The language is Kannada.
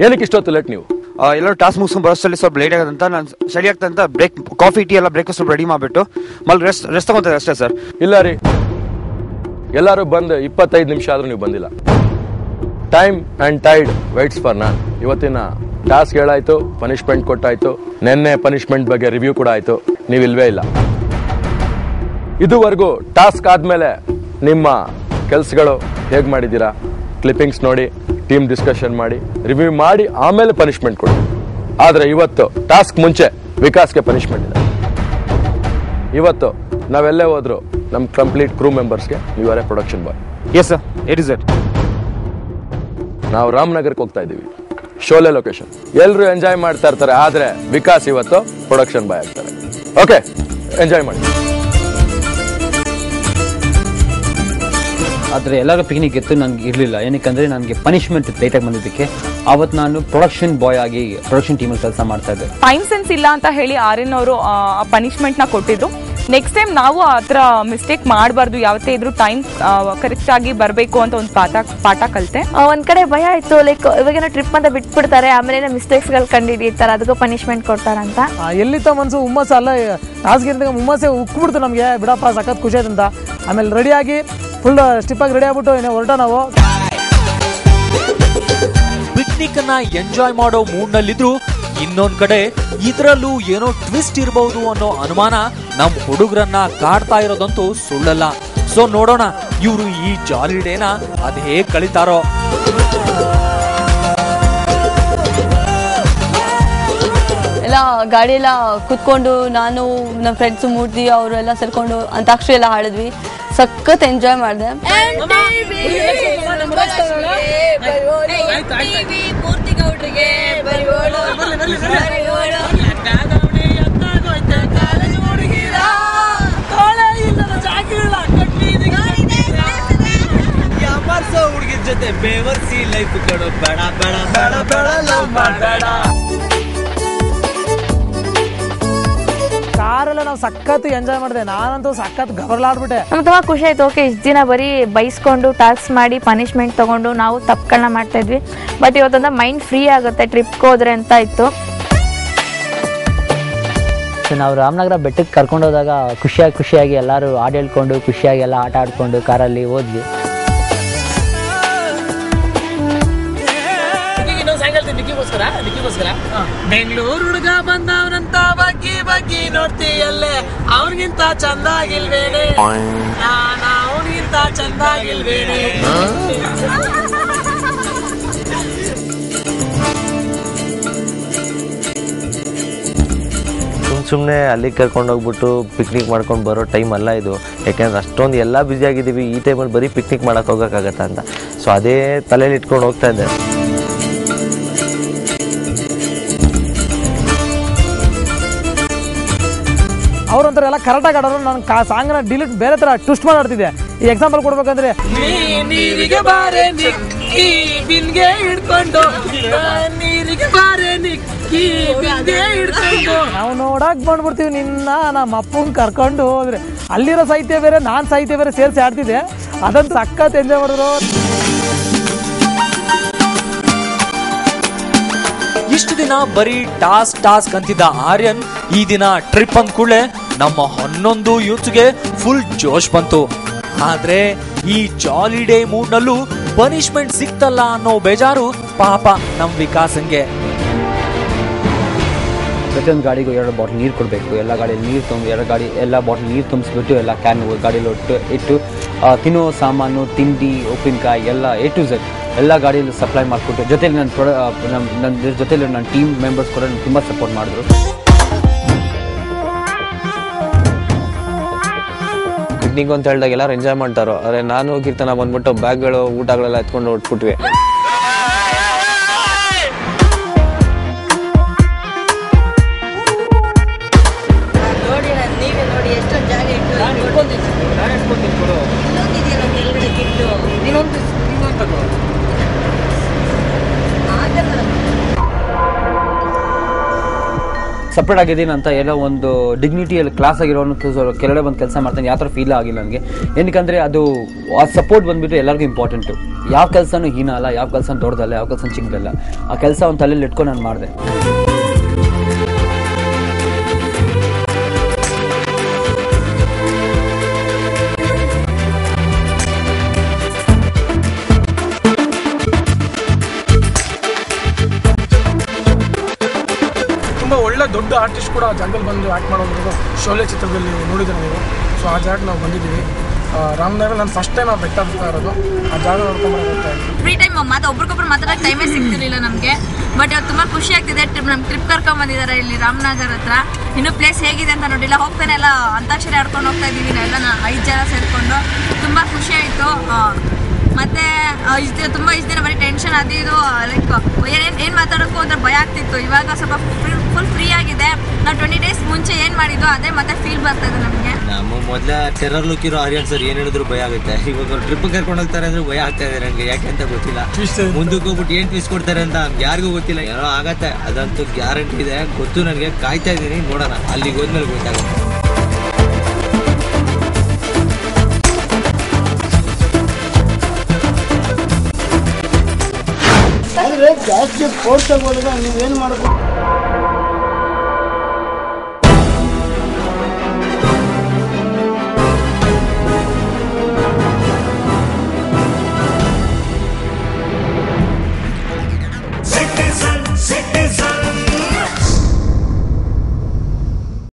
ಏನಕ್ಕೆ ಇಷ್ಟೊತ್ತು ಲೇಟ್ ನೀವು? ಎಲ್ಲರೂ ಟಾಸ್ಕ್ ಮುಗಿಸ್ಕೊಂಡು ಬರೋಷ್ಟಲ್ಲಿ ಸ್ವಲ್ಪ ಲೇಟ್ ಆಗೋದಂತ ನಾನು ಸ್ಟಡಿ ಆಗ್ತಂತ ಕಾಫಿ ಟೀ ಎಲ್ಲ ಬ್ರೇಕ್ಫಾಸ್ಟ್ ಸ್ವಲ್ಪ ರೆಡಿ ಮಾಡಿಬಿಟ್ಟು ರೆಸ್ಟ್ ತಗೊಂತಾರೆ ಅಷ್ಟೇ ಸರ್. ಇಲ್ಲ ರೀ, ಎಲ್ಲರೂ ಬಂದು 25 ನಿಮಿಷ ಆದ್ರೂ ನೀವು ಬಂದಿಲ್ಲ. Time and tide waits for none. ಇವತ್ತಿನ ಟಾಸ್ಕ್ ಹೇಳಾಯ್ತು, ಪನಿಷ್ಮೆಂಟ್ ಕೊಟ್ಟಾಯ್ತು, ನೆನ್ನೆ ಪನಿಷ್ಮೆಂಟ್ ಬಗ್ಗೆ ರಿವ್ಯೂ ಕೂಡ ಆಯ್ತು, ನೀವಿಲ್ವೇ ಇಲ್ಲ. ಇದುವರೆಗೂ ಟಾಸ್ಕ್ ಆದ್ಮೇಲೆ ನಿಮ್ಮ ಕೆಲ್ಸಗಳು ಹೇಗ್ ಮಾಡಿದ್ದೀರಾ ಕ್ಲಿಪ್ಪಿಂಗ್ಸ್ ನೋಡಿ, ಟೀಮ್ ಡಿಸ್ಕಷನ್ ಮಾಡಿ, ರಿವ್ಯೂ ಮಾಡಿ, ಆಮೇಲೆ ಪನಿಷ್ಮೆಂಟ್ ಕೊಡಿ. ಆದ್ರೆ ಇವತ್ತು ಟಾಸ್ಕ್ ಮುಂಚೆ ವಿಕಾಸ್ಗೆ ಪನಿಷ್ಮೆಂಟ್ ಇದೆ. ಇವತ್ತು ನಾವೆಲ್ಲೇ ಹೋದ್ರು ನಮ್ಮ ಕಂಪ್ಲೀಟ್ ಕ್ರೂ ಮೆಂಬರ್ಸ್ಗೆ ನೀವರೇ production boy. Yes sir, it is it. ನಾವು ರಾಮನಗರಕ್ಕೆ ಹೋಗ್ತಾ ಇದೀವಿ, ಶೋಲೆ ಲೊಕೇಶನ್. ಎಲ್ಲರೂ ಎಂಜಾಯ್ ಮಾಡ್ತಾ ಇರ್ತಾರೆ, ಆದ್ರೆ ವಿಕಾಸ್ ಇವತ್ತು ಪ್ರೊಡಕ್ಷನ್ ಬಾಯ್ ಆಗ್ತಾರೆ. ಓಕೆ, ಎಂಜಾಯ್ ಮಾಡಿ. ಆದರೆ ಎಲ್ಲರ ಪಿಕ್ನಿಕ್ ಇತ್ತು, ನನಗೆ ಇರಲಿಲ್ಲ. ಏನಕ್ಕೆ ನನಗೆ ಪನಿಷ್ಮೆಂಟ್ ಲೇಟಾಗಿ ಬಂದಿದ್ದಕ್ಕೆ ಅವತ್ತು ನಾನು ಪ್ರೊಡಕ್ಷನ್ ಬಾಯ್ ಆಗಿ ಪ್ರೊಡಕ್ಷನ್ ಟೀಮಲ್ಲಿ ಕೆಲಸ ಮಾಡ್ತಾ ಇದ್ದೆ. ಟೈಮ್ ಸೆನ್ಸ್ ಇಲ್ಲ ಅಂತ ಹೇಳಿ ಆರ್ಯನ್ ಅವರು ಆ ಪನಿಷ್ಮೆಂಟ್ನ ಕೊಟ್ಟಿದ್ರು. ನೆಕ್ಸ್ಟ್ ಟೈಮ್ ನಾವು ಆ ಥರ ಮಿಸ್ಟೇಕ್ ಮಾಡಬಾರ್ದು, ಯಾವತ್ತೇ ಇದ್ರೂ ಟೈಮ್ ಕರೆಕ್ಟ್ ಆಗಿ ಬರಬೇಕು ಅಂತ ಒಂದು ಪಾಠ ಕಲಿತೆ. ಒಂದ್ ಕಡೆ ಭಯ ಆಯ್ತು, ಲೈಕ್ ಇವಾಗೇನೋ ಟ್ರಿಪ್ ಅಂತ ಬಿಟ್ಬಿಡ್ತಾರೆ, ಆಮೇಲೆ ಮಿಸ್ಟೇಕ್ಸ್ಗಳು ಕಂಡುಹಿಡಿತಾರೆ, ಅದಕ್ಕೂ ಪನಿಷ್ಮೆಂಟ್ ಕೊಡ್ತಾರಂತ. ಎಲ್ಲಿತ್ತ ಮನ್ಸು ಹುಮ್ಮಸ್ಸು ಅಲ್ಲ, ಟಾಸ್ಕ್ ಹುಮ್ಮಸ್ಸೆ ಉಕ್ಬಿಡ್ತು ನಮಗೆ. ಬಿಡಪ್ಪ ಸಖತ್ ಖುಷಿ ಆಯ್ತು ಅಂತ ಆಮೇಲೆ ರೆಡಿಯಾಗಿ ಫುಲ್ ಸ್ಟಿಪ್ಪಾಗಿ ರೆಡಿ ಆಗ್ಬಿಟ್ಟು ಹೊರಟ ನಾವು. ಪಿಕ್ನಿಕ್ ಅನ್ನ ಎಂಜಾಯ್ ಮಾಡೋ ಮೂಡ್ ನಲ್ಲಿದ್ರು, ಇನ್ನೊಂದ್ ಕಡೆ ಇದ್ರಲ್ಲೂ ಏನೋ ಟ್ವಿಸ್ಟ್ ಇರಬಹುದು ಅನ್ನೋ ಅನುಮಾನ ನಮ್ ಹುಡುಗರನ್ನ ಕಾಡ್ತಾ ಇರೋದಂತೂ ಸುಳ್ಳಲ್ಲ. ಸೊ ನೋಡೋಣ ಇವರು ಈ ಜಾಲಿ ಡೇನ ಅದ್ ಹೇಗ್ ಕಳಿತಾರೋ. ಎಲ್ಲ ಗಾಡಿ ಎಲ್ಲ ಕುತ್ಕೊಂಡು ನಾನು ನಮ್ಮ ಫ್ರೆಂಡ್ಸ್ ಮೂರ್ತಿ ಅವರು ಎಲ್ಲ ಸೇರ್ಕೊಂಡು ಅಂತಾಕ್ಷರಿ ಎಲ್ಲ ಹಾಡಿದ್ವಿ, ಸಖತ್ ಎಂಜಾಯ್ ಮಾಡಿದೆ. ಹುಡುಗಿರ ಜೊತೆ ಬೇವರ್ಸಿ ಲೈಫ್ ಕೊಡೋ ಬೇಡ ಬೇಡ ಬೇಡ ಬೇಡ ಲವ್ ಮಾಡಬೇಡ. ಕಾರೆಲ್ಲ ನಾವು ಸಖತ್ ಎಂಜಾಯ್ ಮಾಡಿದೆ, ನಾನಂತೂ ಸಖತ್ ಗಬರ್ಲಾಡ್ಬಿಟ್ಟೆ. ನಮ್ಗೆ ತುಂಬ ಖುಷಿ ಆಯ್ತು. ಓಕೆ, ಇಷ್ಟು ದಿನ ಬರೀ ಬೈಸ್ಕೊಂಡು ಟಾಸ್ಕ್ ಮಾಡಿ ಪನಿಷ್ಮೆಂಟ್ ತಗೊಂಡು ನಾವು ತಪ್ಪುಗಳನ್ನ ಮಾಡ್ತಾ ಇದ್ವಿ, ಬಟ್ ಇವತ್ತೊಂದು ಮೈಂಡ್ ಫ್ರೀ ಆಗುತ್ತೆ ಟ್ರಿಪ್ಗೆ ಹೋದ್ರೆ ಅಂತ ಇತ್ತು. ನಾವು ರಾಮನಗರ ಬೆಟ್ಟಕ್ಕೆ ಕರ್ಕೊಂಡೋದಾಗ ಖುಷಿಯಾಗಿ ಎಲ್ಲರೂ ಹಾಡು ಹೇಳ್ಕೊಂಡು ಖುಷಿಯಾಗಿ ಎಲ್ಲ ಆಟ ಆಡ್ಕೊಂಡು ಕಾರಲ್ಲಿ ಹೋದ್ವಿ. ಬೆಂಗಳೂರು ಹುಡುಗ ಬಂದವನಂತ ಬಗ್ಗಿ ನೋಡ್ತೀಯಲ್ಲೇ, ಅವ್ರಿಗಿಂತ ಚಂದಾಗಿಲ್ವೇನೆ, ಅವ್ರಿಗಿಂತ ಚಂದಾಗಿಲ್ವೇನೆ. ಸುಮ್ಮನೆ ಅಲ್ಲಿಗೆ ಕರ್ಕೊಂಡು ಹೋಗ್ಬಿಟ್ಟು ಪಿಕ್ನಿಕ್ ಮಾಡ್ಕೊಂಡು ಬರೋ ಟೈಮ್ ಅಲ್ಲ ಇದು. ಯಾಕೆಂದ್ರೆ ಅಷ್ಟೊಂದು ಎಲ್ಲ ಬ್ಯುಸಿ ಆಗಿದ್ದೀವಿ, ಈ ಟೈಮಲ್ಲಿ ಬರೀ ಪಿಕ್ನಿಕ್ ಮಾಡೋಕೆ ಹೋಗೋಕ್ಕಾಗತ್ತಾ ಅಂತ. ಸೊ ಅದೇ ತಲೆಯಲ್ಲಿ ಇಟ್ಕೊಂಡು ಹೋಗ್ತಾ ಇದ್ದೆ. ಅವ್ರಂತರ ಎಲ್ಲ ಕರೆಕ್ಟಾಗಿ ಆಡೋರು, ನಾನು ಸಾಂಗ್ನ ಡಿಲೀಟ್ ಬೇರೆ ಥರ ಟ್ವಿಸ್ಟ್ ಮಾಡಿ ಆಡ್ತಿದ್ದೆ. ಈ ಎಕ್ಸಾಂಪಲ್ ಕೊಡ್ಬೇಕಂದ್ರೆ ನೀರಿಗೆ ಬಾರೆ ನಿಕ್ಕಿ ಬಿನ್ಗೆ ಹಿಡ್ಕೊಂಡು, ನೀರಿಗೆ ಬಾರೆ ನಿಕ್ಕಿ ಬಿನ್ಗೆ ಹಿಡ್ಕೊಂಡು ನಾವು ನೋಡಕ್ ಬಂದ್ಬಿಡ್ತೀವಿ ನಿನ್ನ ನಮ್ಮ ಅಪ್ಪಂಗೆ ಕರ್ಕೊಂಡು ಹೋದ್ರೆ. ಅಲ್ಲಿರೋ ಸಾಹಿತ್ಯ ಬೇರೆ ನಾನು ಸಾಹಿತ್ಯ ಬೇರೆ ಸೇರಿಸಿ ಆಡ್ತಿದ್ದೆ, ಅದಂತೂ ಸಖತ್ ಎಂಜಾಯ್ ಮಾಡಿದ್ರು. ಇಷ್ಟು ದಿನ ಬರೀ ಟಾಸ್ಕ್ ಅಂತಿದ್ದ ಆರ್ಯನ್ ಈ ದಿನ ಟ್ರಿಪ್ ಅಂದ ಕೂಡಲೇ ನಮ್ಮ 11 ಯೂತ್ಗೆ ಫುಲ್ ಜೋಶ್ ಬಂತು. ಆದ್ರೆ ಈ ಜಾಲಿ ಡೇ ಮೂಡ್ ನಲ್ಲೂ ಪನಿಷ್ಮೆಂಟ್ ಸಿಕ್ತಲ್ಲ ಅನ್ನೋ ಬೇಜಾರು ಪಾಪ ನಮ್ ವಿಕಾಸಂಗೆ. ಪ್ರತಿಯೊಂದು ಗಾಡಿಗೂ 2 ಬಾಟಲ್ ನೀರು ಕೊಡಬೇಕು, ಎಲ್ಲ ಗಾಡಿಯಲ್ಲಿ ನೀರು ತುಂಬ ಎಲ್ಲ ಬಾಟಲ್ ನೀರು ತುಂಬಿಸ್ಬಿಟ್ಟು ಎಲ್ಲ ಕ್ಯಾನ್ ಗಾಡಿಯಲ್ಲಿ ಇಟ್ಟು ತಿನ್ನೋ ಸಾಮಾನು, ತಿಂಡಿ, ಉಪ್ಪಿನಕಾಯಿ ಎಲ್ಲ A to Z ಎಲ್ಲ ಗಾಡಿಯಲ್ಲಿ ಸಪ್ಲೈ ಮಾಡಿಕೊಟ್ಟು, ಜೊತೆಲಿ ನನ್ನ ಜೊತೆಲಿ ನನ್ನ ಟೀಮ್ ಮೆಂಬರ್ಸ್ ಕೂಡ ತುಂಬ ಸಪೋರ್ಟ್ ಮಾಡಿದ್ರು. ಪಿಕ್ನಿಕ್ ಅಂತ ಹೇಳಿದಾಗ ಎಲ್ಲರೂ ಎಂಜಾಯ್ ಮಾಡ್ತಾರೋ, ಆದರೆ ನಾನು ಕೀರ್ತನ ಬಂದ್ಬಿಟ್ಟು ಬ್ಯಾಗ್ಗಳು ಊಟಗಳೆಲ್ಲ ಎತ್ಕೊಂಡು ಹೊಟ್ಬಿಟ್ವಿ. ಸಪ್ರೇಟ್ ಆಗಿದ್ದೀನಿ ಅಂತ ಎಲ್ಲ ಒಂದು ಡಿಗ್ನಿಟಿಯಲ್ಲಿ ಕ್ಲಾಸ್ ಆಗಿರೋನು ಕೆಳಗಡೆ ಬಂದು ಕೆಲಸ ಮಾಡ್ತಾನೆ ಯಾವ ಥರ ಫೀಲ್ ಆಗಿಲ್ಲ ನನಗೆ. ಏನಕ್ಕಂದರೆ ಅದು ಆ ಸಪೋರ್ಟ್ ಬಂದುಬಿಟ್ಟು ಎಲ್ಲರಿಗೂ ಇಂಪಾರ್ಟೆಂಟು. ಯಾವ ಕೆಲಸನೂ ಹೀನ ಅಲ್ಲ, ಯಾವ ಕೆಲಸ ದೊಡ್ಡದಲ್ಲ, ಯಾವ ಕೆಲಸ ಚಿಕ್ಕದಲ್ಲ. ಆ ಕೆಲಸ ಒಂದು ತಲೆಯಲ್ಲಿ ಇಟ್ಕೊಂಡು ನಾನು ಮಾಡಿದೆ. ತುಂಬ ಒಳ್ಳೆ ದೊಡ್ಡ ಆರ್ಟಿಸ್ಟ್ ಕೂಡ ಆ ಜಾಗದಲ್ಲಿ ಬಂದು ಆ್ಯಕ್ಟ್ ಮಾಡೋದು ಶೋಲೆ ಚಿತ್ರದಲ್ಲಿ ನೋಡಿದ್ದಾರೆ ನೀವು. ಸೊ ಆ ಜಾಗ ನಾವು ಬಂದಿದ್ದೀವಿ. ರಾಮನಗರ ನಾನು ಫಸ್ಟ್ ಟೈಮ್ ಆ ಬೆಟ್ಟ ಹತ್ತಾ ಇರೋದು. ಆ ಜಾಗ ನೋಡ್ಕೊಂಡು ಹೋಗ್ತಾ ಇದ್ದೀನಿ. ಫ್ರೀ ಟೈಮ್ ಮತ್ತೆ ಒಬ್ರಿಗೊಬ್ರು ಮಾತಾಡೋಕೆ ಟೈಮೇ ಸಿಗ್ತಿರ್ಲಿಲ್ಲ ನಮಗೆ. ಬಟ್ ಇವತ್ತು ತುಂಬ ಖುಷಿ ಆಗ್ತಿದೆ. ನಮ್ಗೆ ಟ್ರಿಪ್ ಕರ್ಕೊಂಡು ಬಂದಿದ್ದಾರೆ ಇಲ್ಲಿ ರಾಮನಗರ ಹತ್ರ. ಇನ್ನೂ ಪ್ಲೇಸ್ ಹೇಗಿದೆ ಅಂತ ನೋಡಿಲ್ಲ. ಹೋಗ್ತಾನೆ ಎಲ್ಲ ಅಂತಾಕ್ಷರಿ ಆಡ್ಕೊಂಡು ಹೋಗ್ತಾ ಇದ್ದೀವಿ ಎಲ್ಲ 5 ಜನ ಸೇರಿಕೊಂಡು. ತುಂಬ ಖುಷಿ ಆಯಿತು. ಮತ್ತು ತುಂಬ ಇಷ್ಟು ದಿನ ಬರೀ ಟೆನ್ಷನ್ ಅದು ಇದು ಲೈಕ್ ಏನು ಮಾತಾಡೋಕ್ಕೂ ಅಂದ್ರೆ ಭಯ ಆಗ್ತಿತ್ತು. ಇವಾಗ ಸ್ವಲ್ಪ ಫುಲ್ ಫ್ರೀ ಆಗಿದೆ. ನಾವು 20 ಡೇಸ್ ಮುಂಚೆ ಏನು ಮಾಡಿದ್ದು ಅದೇ ಮತ್ತೆ ಫೀಲ್ ಬರ್ತಾ ಇದೆ ನಮಗೆ. ನಮ್ಮ ಮೊದಲ ಟೆರರ್ ಲುಕ್ ಇರೋ ಆರ್ಯನ್ ಸರ್ ಏನು ಹೇಳಿದ್ರು ಭಯ ಆಗುತ್ತೆ. ಇವಾಗ ಟ್ರಿಪ್ ಕರ್ಕೊಂಡು ಹೋಗ್ತಾರೆ ಅಂದ್ರೆ ಭಯ ಆಗ್ತಾ ಇದೆ ನನಗೆ. ಯಾಕೆ ಅಂತ ಗೊತ್ತಿಲ್ಲ. ಮುಂದಕ್ಕೆ ಹೋಗ್ಬಿಟ್ಟು ಏನು ಟ್ವಿಸ್ಟ್ ಕೊಡ್ತಾರೆ ಅಂತ ಯಾರಿಗೂ ಗೊತ್ತಿಲ್ಲ. ಏನೋ ಆಗತ್ತೆ, ಅದಂತೂ ಗ್ಯಾರಂಟಿ ಇದೆ. ಗೊತ್ತು ನನಗೆ. ಕಾಯ್ತಾ ಇದ್ದೀನಿ, ನೋಡೋಣ ಅಲ್ಲಿಗೆ ಹೋದ್ಮೇಲೆ ಗೊತ್ತಾಗುತ್ತೆ. ಜಾಸ್ತಿ ಫೋರ್ಸ್ ಆಗೋದಾಗ ನೀವೇನು ಮಾಡಬೇಕು?